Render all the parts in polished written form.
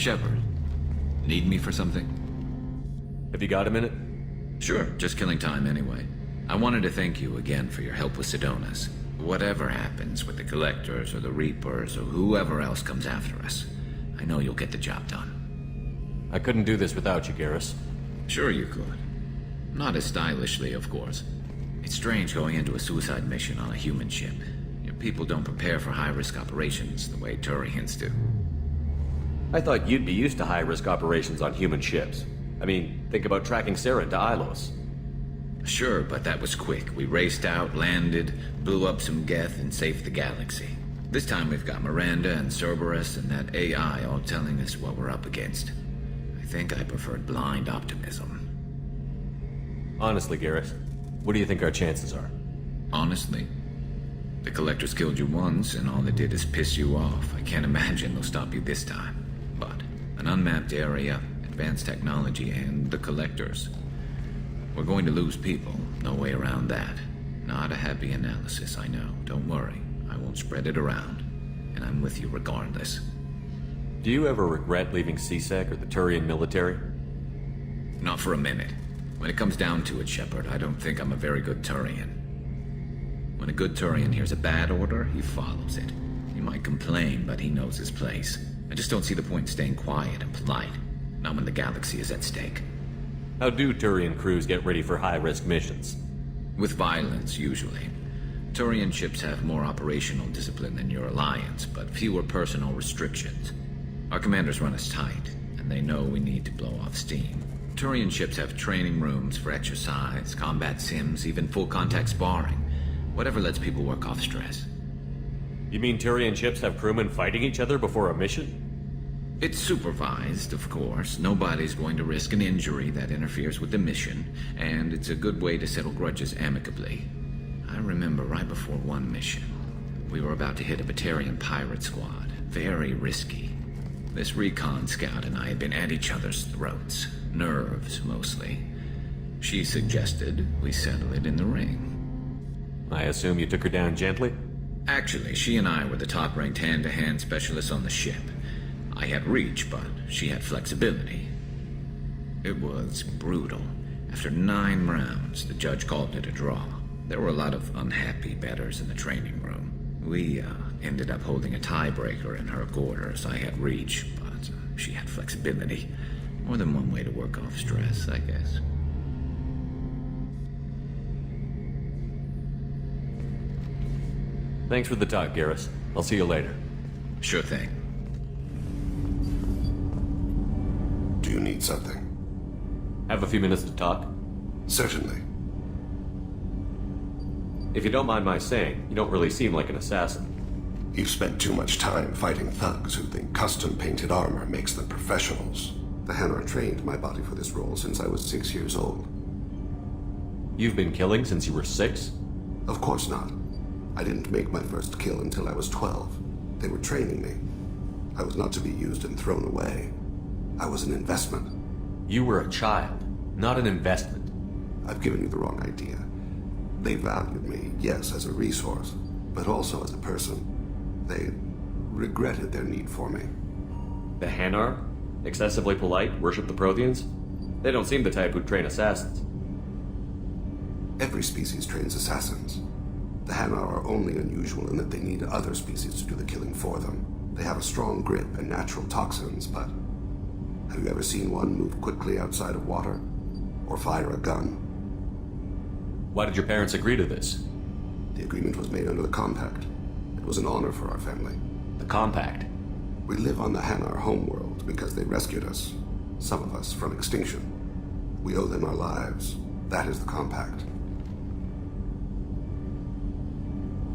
Shepard, need me for something? Have you got a minute? Sure, just killing time anyway. I wanted to thank you again for your help with Sedonis. Whatever happens with the Collectors or the Reapers or whoever else comes after us, I know you'll get the job done. I couldn't do this without you, Garrus. Sure you could. Not as stylishly, of course. It's strange going into a suicide mission on a human ship. Your people don't prepare for high-risk operations the way Turians do. I thought you'd be used to high-risk operations on human ships. I mean, think about tracking Sarah to Ilos. Sure, but that was quick. We raced out, landed, blew up some Geth, and saved the galaxy. This time we've got Miranda and Cerberus and that AI all telling us what we're up against. I think I preferred blind optimism. Honestly, Garrus, what do you think our chances are? Honestly? The Collectors killed you once, and all they did is piss you off. I can't imagine they'll stop you this time. But an unmapped area, advanced technology, and the Collectors. We're going to lose people. No way around that. Not a happy analysis, I know. Don't worry. I won't spread it around. And I'm with you regardless. Do you ever regret leaving CSEC or the Turian military? Not for a minute. When it comes down to it, Shepard, I don't think I'm a very good Turian. When a good Turian hears a bad order, he follows it. He might complain, but he knows his place. I just don't see the point in staying quiet and polite. Not when the galaxy is at stake. How do Turian crews get ready for high-risk missions? With violence, usually. Turian ships have more operational discipline than your alliance, but fewer personal restrictions. Our commanders run us tight, and they know we need to blow off steam. Turian ships have training rooms for exercise, combat sims, even full-contact sparring. Whatever lets people work off stress. You mean Turian ships have crewmen fighting each other before a mission? It's supervised, of course. Nobody's going to risk an injury that interferes with the mission, and it's a good way to settle grudges amicably. I remember right before one mission, we were about to hit a Batarian pirate squad. Very risky. This recon scout and I had been at each other's throats. Nerves, mostly. She suggested we settle it in the ring. I assume you took her down gently? Actually, she and I were the top-ranked hand-to-hand specialists on the ship. I had reach, but she had flexibility. It was brutal. After 9 rounds, the judge called it a draw. There were a lot of unhappy bettors in the training room. We ended up holding a tiebreaker in her quarters. I had reach, but she had flexibility. More than one way to work off stress, I guess. Thanks for the talk, Garrus. I'll see you later. Sure thing. Do you need something? Have a few minutes to talk? Certainly. If you don't mind my saying, you don't really seem like an assassin. You've spent too much time fighting thugs who think custom-painted armor makes them professionals. The Hanar trained my body for this role since I was 6 years old. You've been killing since you were 6? Of course not. I didn't make my first kill until I was 12. They were training me. I was not to be used and thrown away. I was an investment. You were a child, not an investment. I've given you the wrong idea. They valued me, yes, as a resource, but also as a person. They regretted their need for me. The Hanar? Excessively polite, worship the Protheans? They don't seem the type who'd train assassins. Every species trains assassins. The Hanar are only unusual in that they need other species to do the killing for them. They have a strong grip and natural toxins, but have you ever seen one move quickly outside of water? Or fire a gun? Why did your parents agree to this? The agreement was made under the Compact. It was an honor for our family. The Compact? We live on the Hanar homeworld because they rescued us, some of us, from extinction. We owe them our lives. That is the Compact.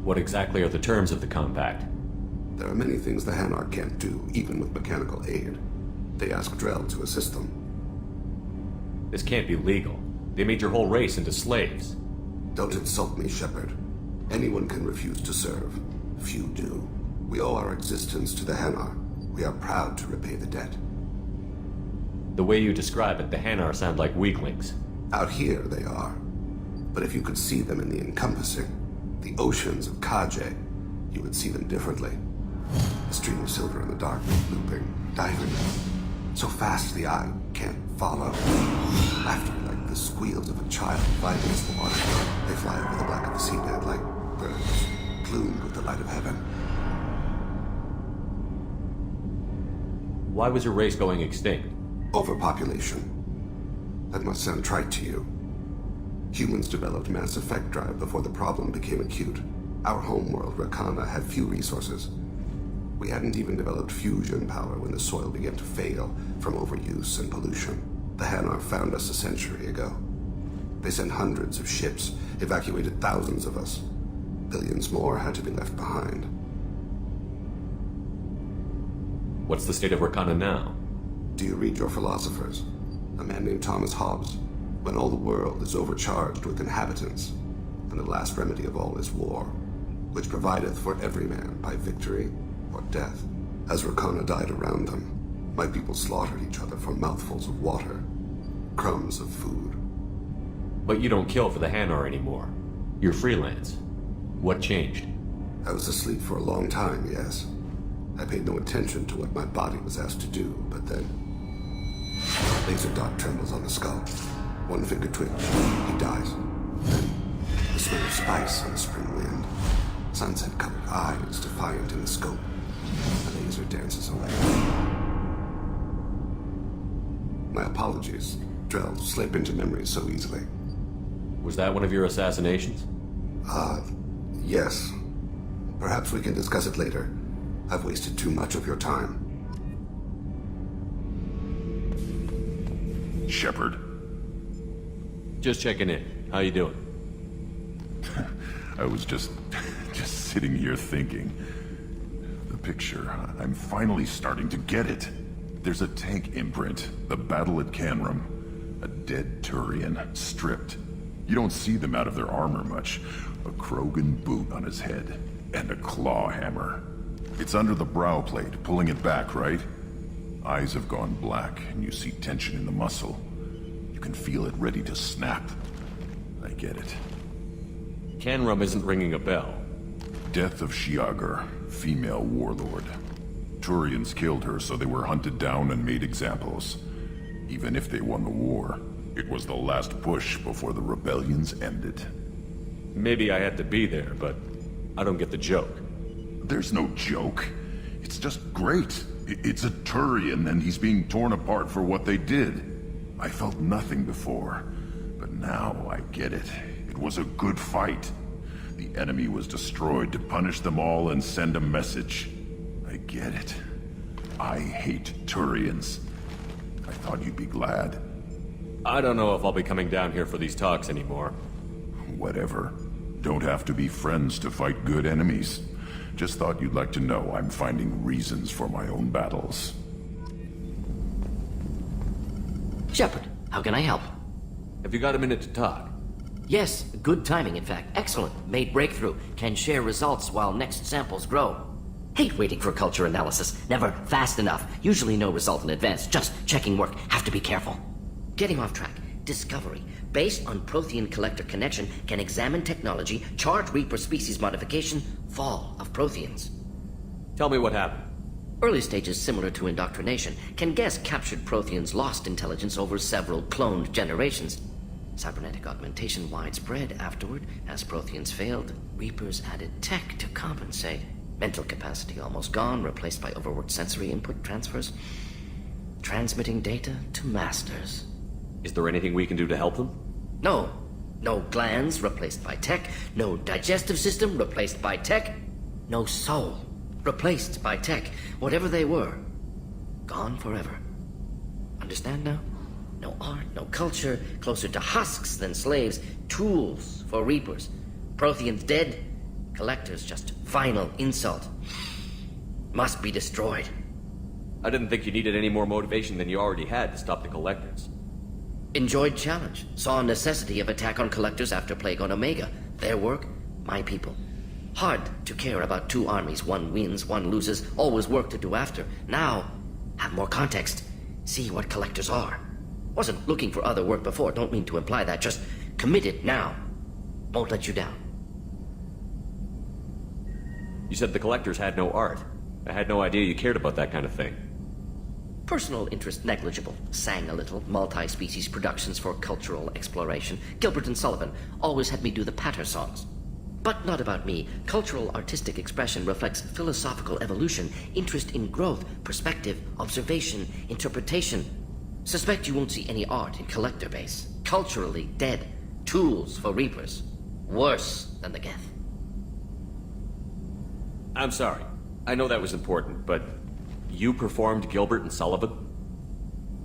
What exactly are the terms of the Compact? There are many things the Hanar can't do, even with mechanical aid. They ask Drell to assist them. This can't be legal. They made your whole race into slaves. Don't insult me, Shepard. Anyone can refuse to serve. Few do. We owe our existence to the Hanar. We are proud to repay the debt. The way you describe it, the Hanar sound like weaklings. Out here, they are. But if you could see them in the encompassing, the oceans of Kaje, you would see them differently. A stream of silver in the dark, looping, diving. So fast the eye can't follow. Laughter like the squeals of a child flying against the water. They fly over the black of the seabed like birds, plumed with the light of heaven. Why was your race going extinct? Overpopulation. That must sound trite to you. Humans developed mass effect drive before the problem became acute. Our homeworld, Rakana, had few resources. We hadn't even developed fusion power when the soil began to fail from overuse and pollution. The Hanar found us a century ago. They sent hundreds of ships, evacuated thousands of us. Billions more had to be left behind. What's the state of Rakana now? Do you read your philosophers? A man named Thomas Hobbes. When all the world is overcharged with inhabitants, and the last remedy of all is war, which provideth for every man by victory or death. As Rakana died around them, my people slaughtered each other for mouthfuls of water, crumbs of food. But you don't kill for the Hanar anymore. You're freelance. What changed? I was asleep for a long time, yes. I paid no attention to what my body was asked to do, but then... a laser dot trembles on the skull. One finger twitch. He dies. Then, the smell of spice on the spring wind. Sunset-colored eyes defiant in the scope. The laser dances away. My apologies. Drell slip into memory so easily. Was that one of your assassinations? Yes. Perhaps we can discuss it later. I've wasted too much of your time. Shepard. Just checking in. How you doing? I was just sitting here thinking. The picture, I'm finally starting to get it. There's a tank imprint, the battle at Canrum. A dead Turian, stripped. You don't see them out of their armor much. A Krogan boot on his head, and a claw hammer. It's under the brow plate, pulling it back, right? Eyes have gone black, and you see tension in the muscle. You can feel it ready to snap. I get it. Canrum isn't ringing a bell. Death of Shiagar, female warlord. Turians killed her, so they were hunted down and made examples. Even if they won the war, it was the last push before the rebellions ended. Maybe I had to be there, but I don't get the joke. There's no joke. It's just great. It's a Turian, and he's being torn apart for what they did. I felt nothing before, but now I get it. It was a good fight. The enemy was destroyed to punish them all and send a message. I get it. I hate Turians. I thought you'd be glad. I don't know if I'll be coming down here for these talks anymore. Whatever. Don't have to be friends to fight good enemies. Just thought you'd like to know I'm finding reasons for my own battles. Shepard, how can I help? Have you got a minute to talk? Yes, good timing, in fact. Excellent. Made breakthrough. Can share results while next samples grow. Hate waiting for culture analysis. Never fast enough. Usually no result in advance. Just checking work. Have to be careful. Getting off track. Discovery. Based on Prothean collector connection, can examine technology, chart Reaper species modification, fall of Protheans. Tell me what happened. Early stages similar to indoctrination. Can guess captured Protheans lost intelligence over several cloned generations. Cybernetic augmentation widespread afterward. As Protheans failed, Reapers added tech to compensate. Mental capacity almost gone, replaced by overworked sensory input transfers. Transmitting data to masters. Is there anything we can do to help them? No. No glands replaced by tech. No digestive system replaced by tech. No soul replaced by tech. Whatever they were, gone forever. Understand now? No art, no culture, closer to husks than slaves. Tools for Reapers. Protheans dead. Collectors just final insult. Must be destroyed. I didn't think you needed any more motivation than you already had to stop the Collectors. Enjoyed challenge. Saw necessity of attack on Collectors after Plague on Omega. Their work, my people. Hard to care about two armies. One wins, one loses. Always work to do after. Now, have more context. See what Collectors are. Wasn't looking for other work before. Don't mean to imply that. Just committed now. Won't let you down. You said the Collectors had no art. I had no idea you cared about that kind of thing. Personal interest negligible. Sang a little. Multi-species productions for cultural exploration. Gilbert and Sullivan always had me do the patter songs. But not about me. Cultural artistic expression reflects philosophical evolution, interest in growth, perspective, observation, interpretation. Suspect you won't see any art in collector base. Culturally dead. Tools for reapers. Worse than the Geth. I'm sorry. I know that was important, but you performed Gilbert and Sullivan?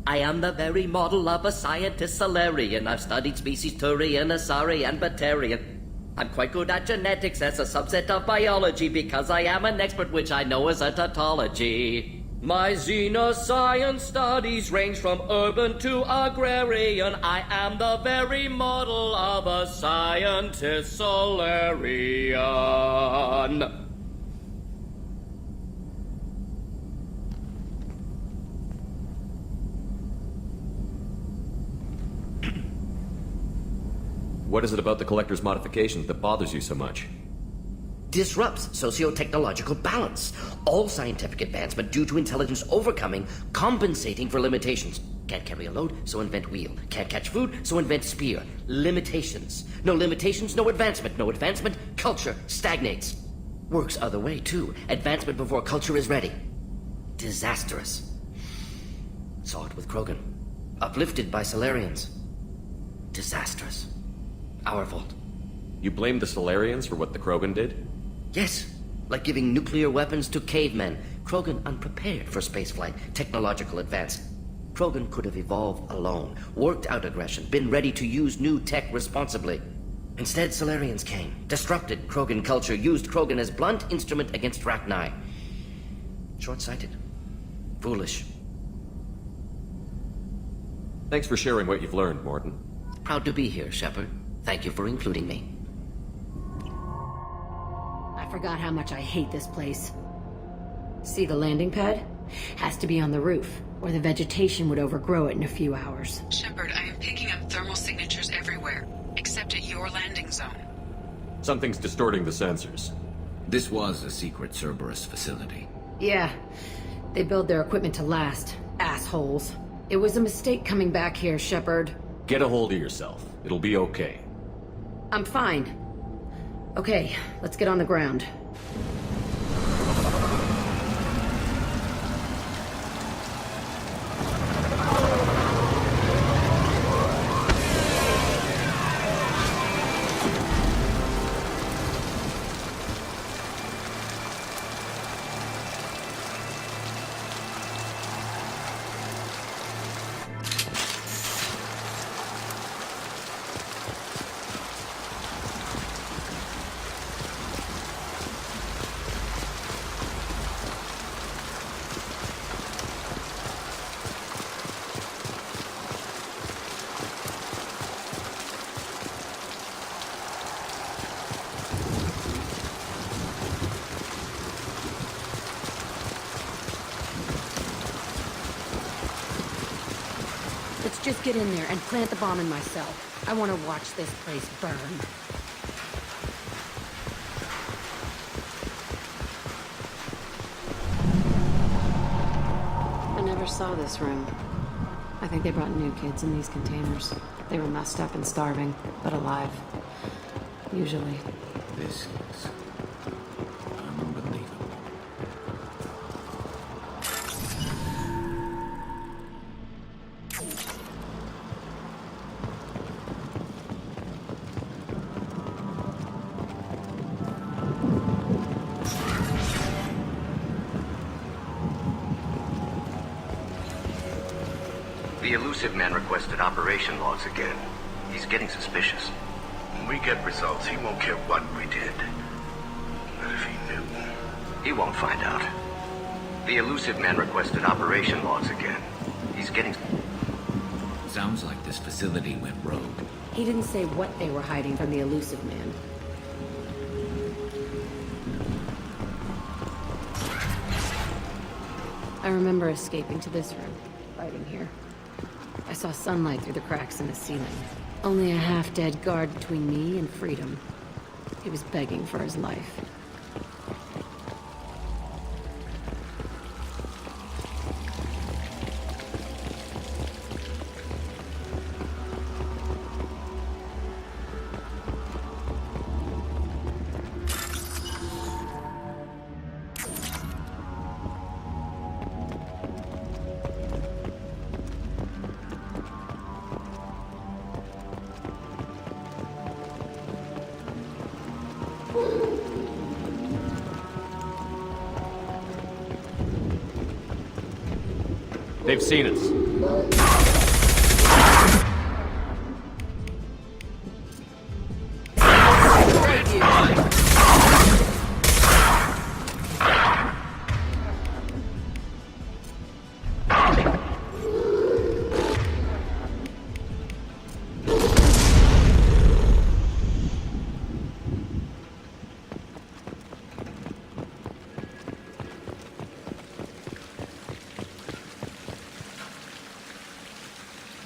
I am the very model of a scientist Solarian. I've studied species Turian, Asari, and Batarian. I'm quite good at genetics as a subset of biology because I am an expert, which I know is a tautology. My xenoscience studies range from urban to agrarian. I am the very model of a scientist Solarian. What is it about the Collector's modifications that bothers you so much? Disrupts socio-technological balance. All scientific advancement due to intelligence overcoming, compensating for limitations. Can't carry a load, so invent wheel. Can't catch food, so invent spear. Limitations. No limitations, no advancement. No advancement, culture stagnates. Works other way, too. Advancement before culture is ready. Disastrous. Saw it with Krogan. Uplifted by Solarians. Disastrous. Our fault. You blame the Solarians for what the Krogan did? Yes, like giving nuclear weapons to cavemen. Krogan unprepared for spaceflight, technological advance. Krogan could have evolved alone, worked out aggression, been ready to use new tech responsibly. Instead, Solarians came, disrupted Krogan culture, used Krogan as blunt instrument against Rachni. Short-sighted. Foolish. Thanks for sharing what you've learned, Mordin. Proud to be here, Shepard. Thank you for including me. I forgot how much I hate this place. See the landing pad? Has to be on the roof, or the vegetation would overgrow it in a few hours. Shepard, I am picking up thermal signatures everywhere, except at your landing zone. Something's distorting the sensors. This was a secret Cerberus facility. Yeah, they build their equipment to last. Assholes. It was a mistake coming back here, Shepard. Get a hold of yourself. It'll be okay. I'm fine. Okay, let's get on the ground. Let's just get in there and plant the bomb in myself. I want to watch this place burn. I never saw this room. I think they brought new kids in these containers. They were messed up and starving, but alive. Usually. This is unbelievable. The elusive man requested operation logs again. He's getting suspicious. When we get results, he won't care what we did. But if he knew... He won't find out. The elusive man requested operation logs again. He's getting... Sounds like this facility went rogue. He didn't say what they were hiding from the elusive man. I remember escaping to this room, fighting here. I saw sunlight through the cracks in the ceiling. Only a half-dead guard between me and freedom. He was begging for his life. They've seen us.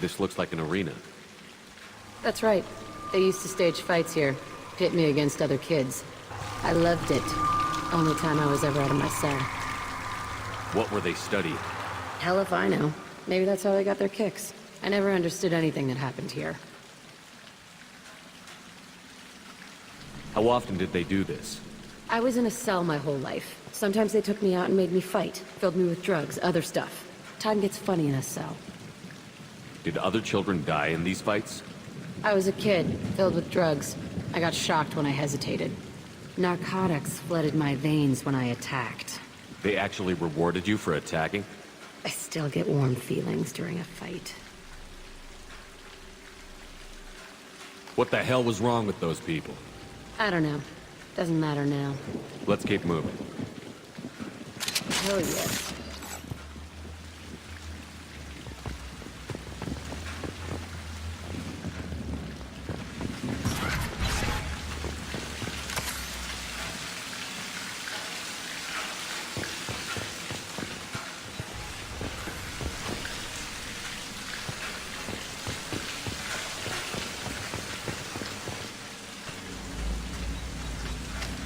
This looks like an arena. That's right. They used to stage fights here, pit me against other kids. I loved it. Only time I was ever out of my cell. What were they studying? Hell if I know. Maybe that's how they got their kicks. I never understood anything that happened here. How often did they do this? I was in a cell my whole life. Sometimes they took me out and made me fight, filled me with drugs, other stuff. Time gets funny in a cell. Did other children die in these fights? I was a kid, filled with drugs. I got shocked when I hesitated. Narcotics flooded my veins when I attacked. They actually rewarded you for attacking? I still get warm feelings during a fight. What the hell was wrong with those people? I don't know. Doesn't matter now. Let's keep moving. Hell yes.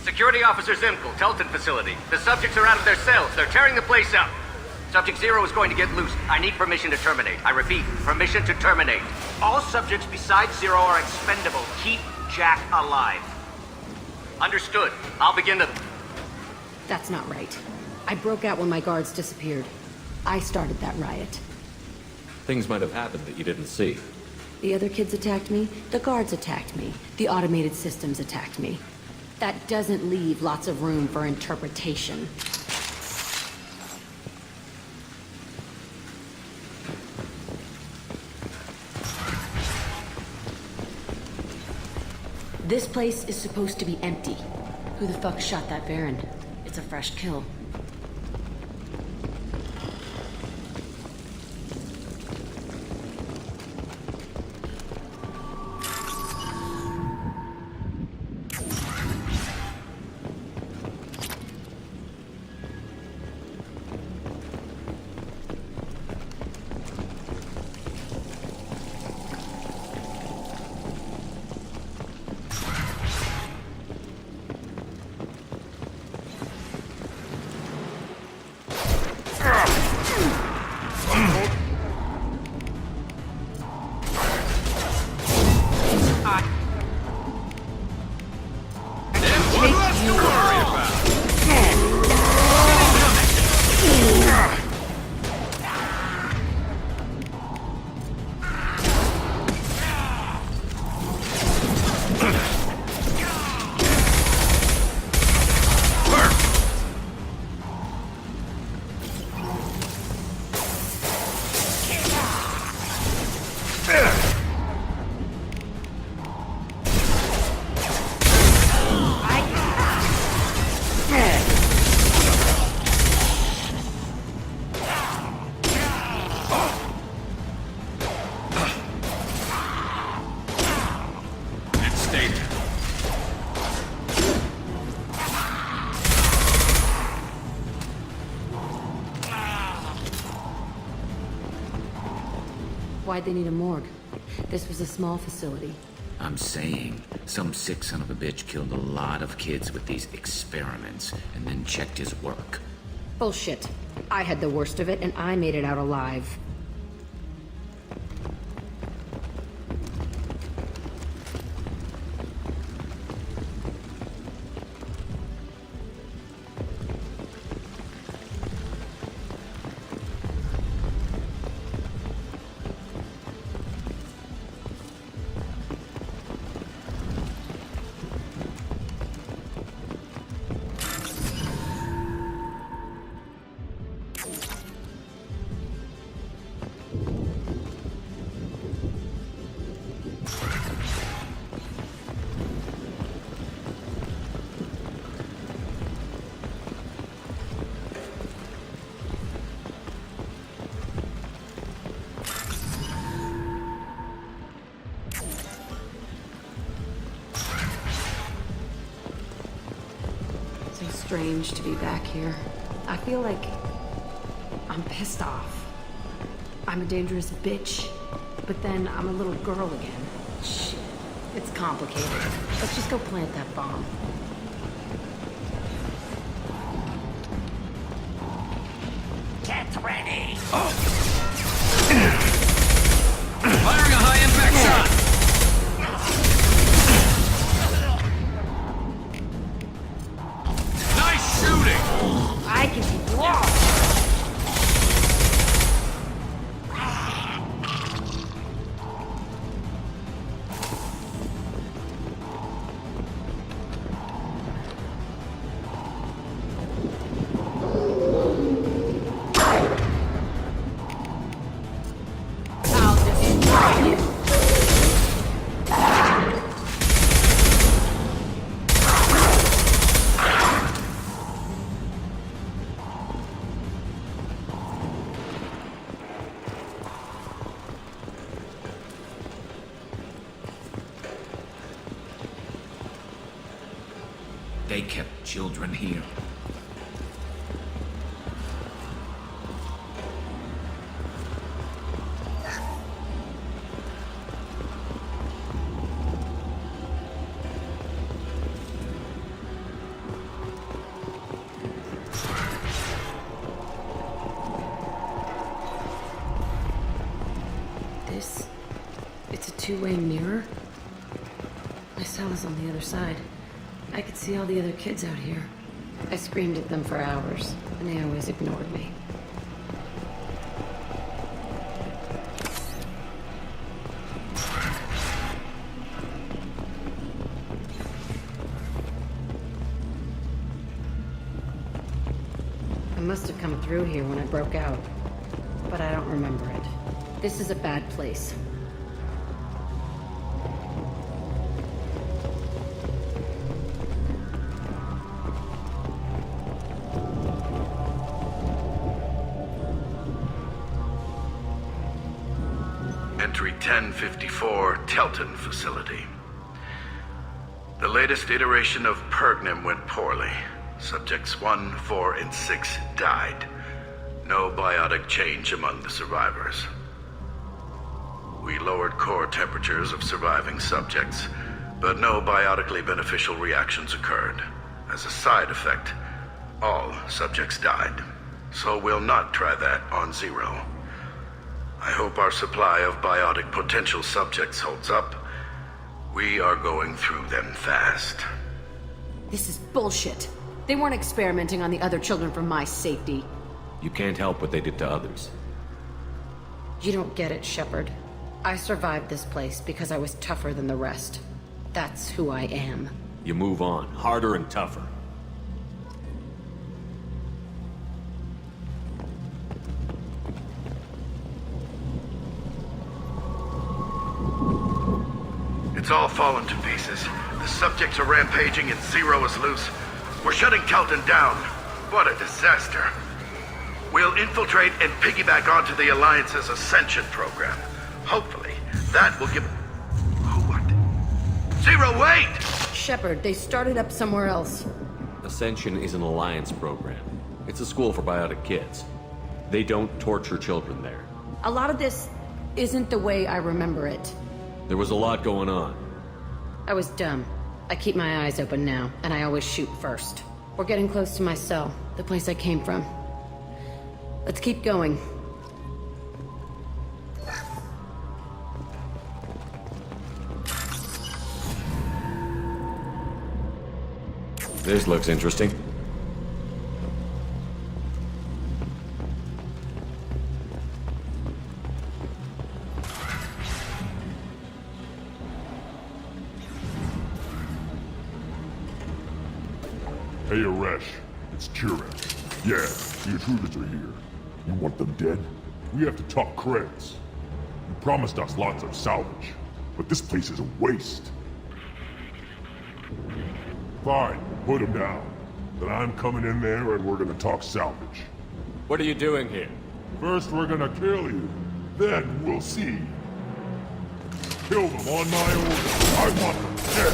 Security Officer Zimkel, Telton facility. The subjects are out of their cells. They're tearing the place up. Subject Zero is going to get loose. I need permission to terminate. I repeat, permission to terminate. All subjects besides Zero are expendable. Keep Jack alive. Understood. I'll begin the... That's not right. I broke out when my guards disappeared. I started that riot. Things might have happened that you didn't see. The other kids attacked me, the guards attacked me, the automated systems attacked me. That doesn't leave lots of room for interpretation. This place is supposed to be empty. Who the fuck shot that Baron? It's a fresh kill. Why'd they need a morgue? This was a small facility. I'm saying, some sick son of a bitch killed a lot of kids with these experiments, and then checked his work. Bullshit. I had the worst of it, and I made it out alive. strange to be back here. I feel like I'm pissed off. I'm a dangerous bitch, but then I'm a little girl again. Shit, it's complicated. Let's just go plant that bomb. Get ready! Firing a high-impact shot! Nice shooting! I can keep walking. They kept children here. It's a two-way mirror? My cell is on the other side. I could see all the other kids out here. I screamed at them for hours, and they always ignored me. I must have come through here when I broke out, but I don't remember it. This is a bad place. Entry 1054, Telton facility. The latest iteration of Pergnim went poorly. Subjects 1, 4, and 6 died. No biotic change among the survivors. We lowered core temperatures of surviving subjects, but no biotically beneficial reactions occurred. As a side effect, all subjects died. So we'll not try that on Zero. I hope our supply of biotic potential subjects holds up. We are going through them fast. This is bullshit. They weren't experimenting on the other children for my safety. You can't help what they did to others. You don't get it, Shepard. I survived this place because I was tougher than the rest. That's who I am. You move on, harder and tougher. It's all fallen to pieces. The subjects are rampaging and Zero is loose. We're shutting Telton down. What a disaster. We'll infiltrate and piggyback onto the Alliance's Ascension program. Hopefully, that will give... What? Zero, wait! Shepard, they started up somewhere else. Ascension is an Alliance program. It's a school for biotic kids. They don't torture children there. A lot of this isn't the way I remember it. There was a lot going on. I was dumb. I keep my eyes open now, and I always shoot first. We're getting close to my cell, the place I came from. Let's keep going. This looks interesting. Hey, Aresh. It's Kirash. Yeah, the intruders are here. You want them dead? We have to talk credits. You promised us lots of salvage, but this place is a waste. Fine, put him down. Then I'm coming in there and we're gonna talk salvage. What are you doing here? First we're gonna kill you, then we'll see. Kill them on my order. I want them dead.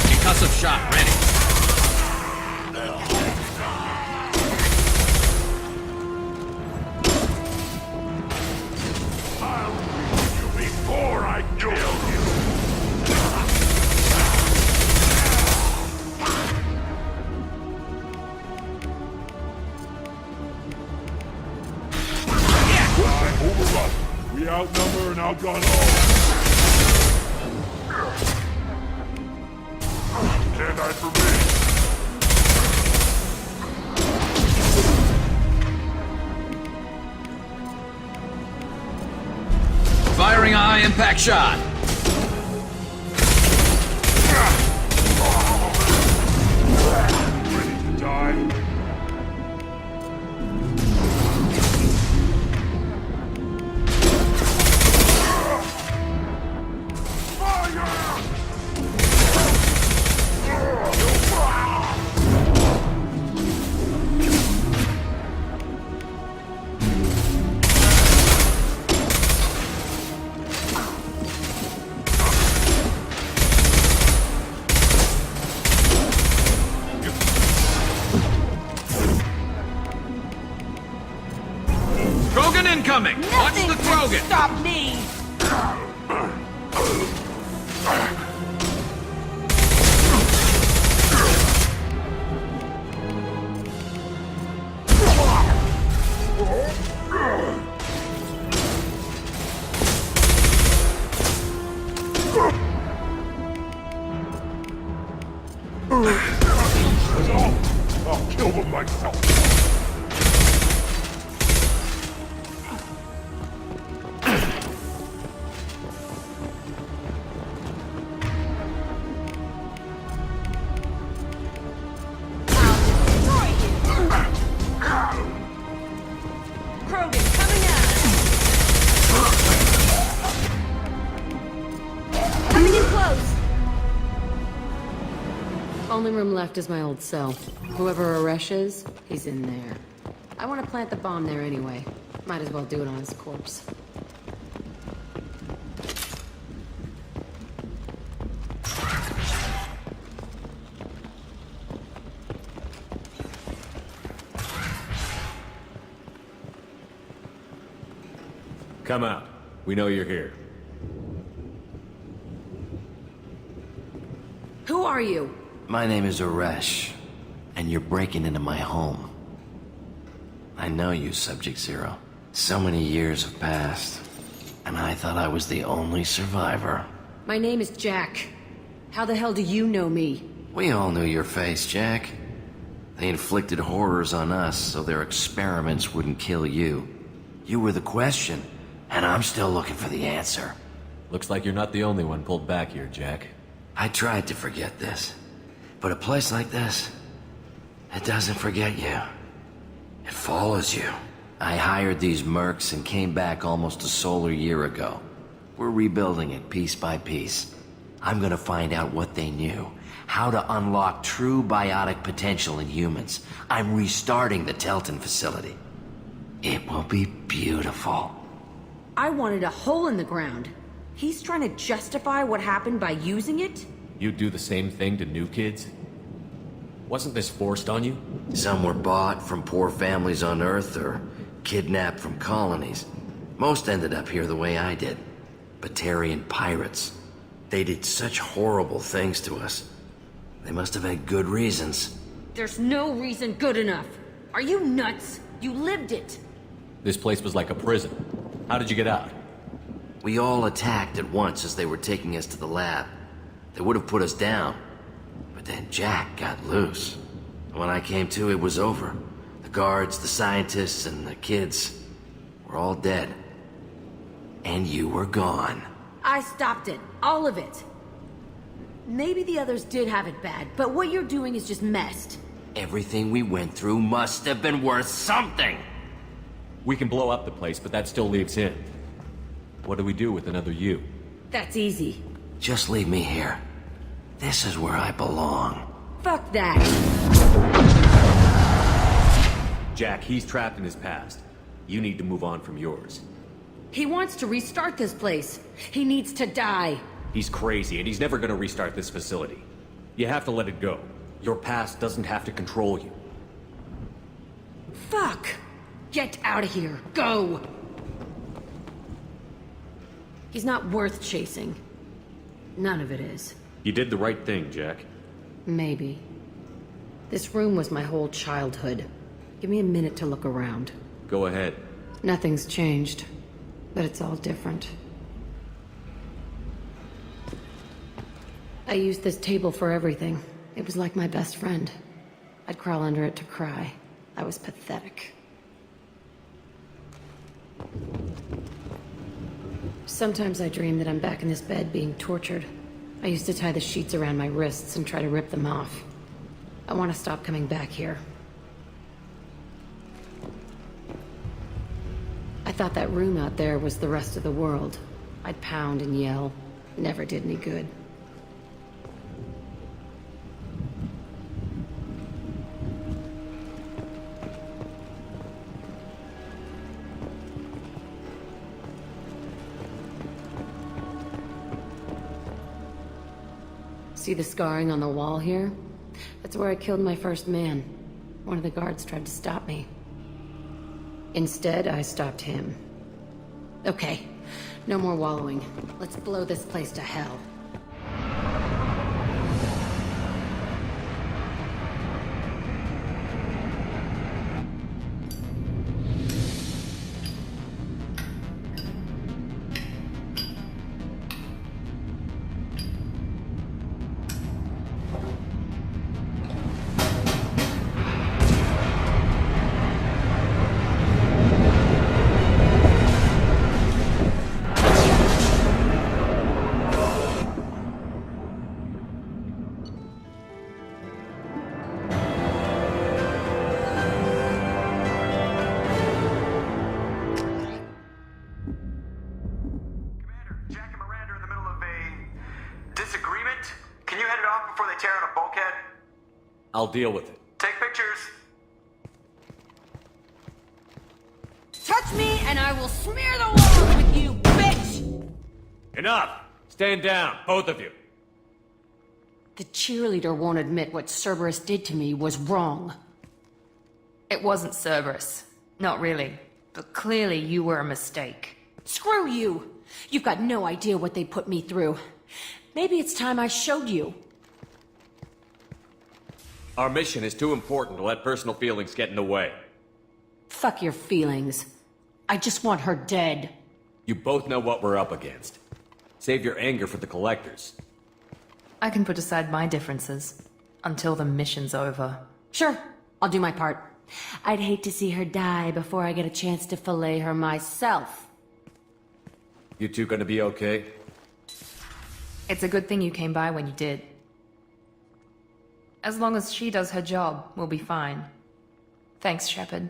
Concussive shot ready. I'll kill you before I kill you! Overrun! We outnumber and outgun all! Can't hide from me! Firing a high-impact shot! Ready to die? Incoming! Watch the Krogan! Stop me! I'll kill them myself! Only room left is my old cell. Whoever Aresh is, he's in there. I want to plant the bomb there anyway. Might as well do it on his corpse. Come out. We know you're here. Who are you? My name is Aresh, and you're breaking into my home. I know you, Subject Zero. So many years have passed, and I thought I was the only survivor. My name is Jack. How the hell do you know me? We all knew your face, Jack. They inflicted horrors on us so their experiments wouldn't kill you. You were the question, and I'm still looking for the answer. Looks like you're not the only one pulled back here, Jack. I tried to forget this, but a place like this, it doesn't forget you. It follows you. I hired these mercs and came back almost a solar year ago. We're rebuilding it piece by piece. I'm gonna find out what they knew, how to unlock true biotic potential in humans. I'm restarting the Telton facility. It will be beautiful. I wanted a hole in the ground. He's trying to justify what happened by using it? You'd do the same thing to new kids? Wasn't this forced on you? Some were bought from poor families on Earth or kidnapped from colonies. Most ended up here the way I did. Batarian pirates. They did such horrible things to us. They must have had good reasons. There's no reason good enough. Are you nuts? You lived it. This place was like a prison. How did you get out? We all attacked at once as they were taking us to the lab. They would have put us down. But then Jack got loose. And when I came to, it was over. The guards, the scientists, and the kids were all dead. And you were gone. I stopped it. All of it. Maybe the others did have it bad, but what you're doing is just messed. Everything we went through must have been worth something! We can blow up the place, but that still leaves him. What do we do with another you? That's easy. Just leave me here. This is where I belong. Fuck that. Jack, he's trapped in his past. You need to move on from yours. He wants to restart this place. He needs to die. He's crazy, and he's never gonna restart this facility. You have to let it go. Your past doesn't have to control you. Fuck! Get out of here! Go! He's not worth chasing. None of it is. You did the right thing, Jack. Maybe. This room was my whole childhood. Give me a minute to look around. Go ahead. Nothing's changed, but it's all different. I used this table for everything. It was like my best friend. I'd crawl under it to cry. I was pathetic. Sometimes I dream that I'm back in this bed being tortured. I used to tie the sheets around my wrists and try to rip them off. I want to stop coming back here. I thought that room out there was the rest of the world. I'd pound and yell. Never did any good. See the scarring on the wall here? That's where I killed my first man. One of the guards tried to stop me. Instead, I stopped him. Okay, no more wallowing. Let's blow this place to hell. I'll deal with it. Take pictures. Touch me and I will smear the walls with you, bitch! Enough! Stand down, both of you. The cheerleader won't admit what Cerberus did to me was wrong. It wasn't Cerberus. Not really. But clearly you were a mistake. Screw you! You've got no idea what they put me through. Maybe it's time I showed you. Our mission is too important to let personal feelings get in the way. Fuck your feelings. I just want her dead. You both know what we're up against. Save your anger for the collectors. I can put aside my differences until the mission's over. Sure, I'll do my part. I'd hate to see her die before I get a chance to fillet her myself. You two gonna be okay? It's a good thing you came by when you did. As long as she does her job, we'll be fine. Thanks, Shepard.